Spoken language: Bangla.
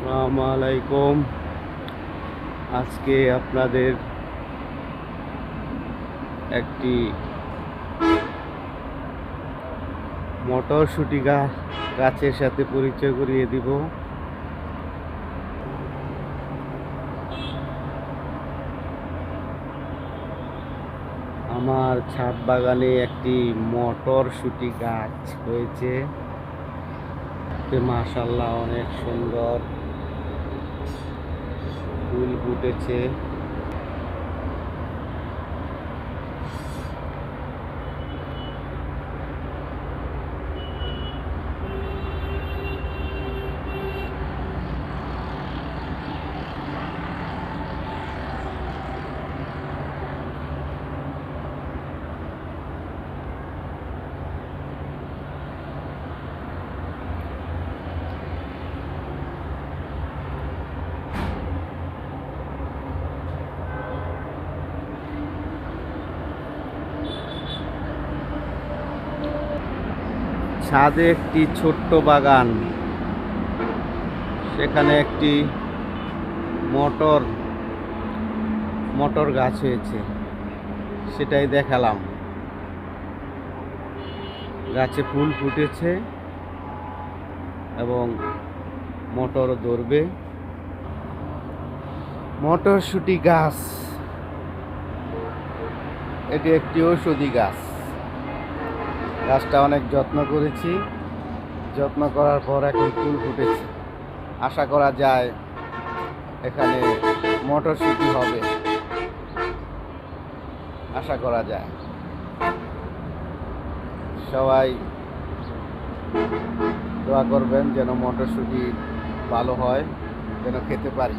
আসসালামু আলাইকুম। আজকে আপনাদের একটি মটরশুঁটি গাছের সাথে পরিচয় করিয়ে দিব। আমার ছাদ বাগানে একটি মটরশুঁটি গাছ হয়েছে, মাশাআল্লাহ অনেক সুন্দর ফুল ফুটেছে। ছাদে একটি ছোট্ট বাগান, সেখানে একটি মটর গাছ হয়েছে, সেটাই দেখালাম। গাছে ফুল ফুটেছে এবং মটর ধরবে। মটরশুঁটি গাছ এটি একটি ঔষধি গাছ। গাছটা অনেক যত্ন করেছি, যত্ন করার পর এখন ফুল ফুটেছে। আশা করা যায় এখানে মটরশুঁটি হবে, আশা করা যায়। সবাই দোয়া করবেন যেন মটরশুঁটি ভালো হয়, যেন খেতে পারি।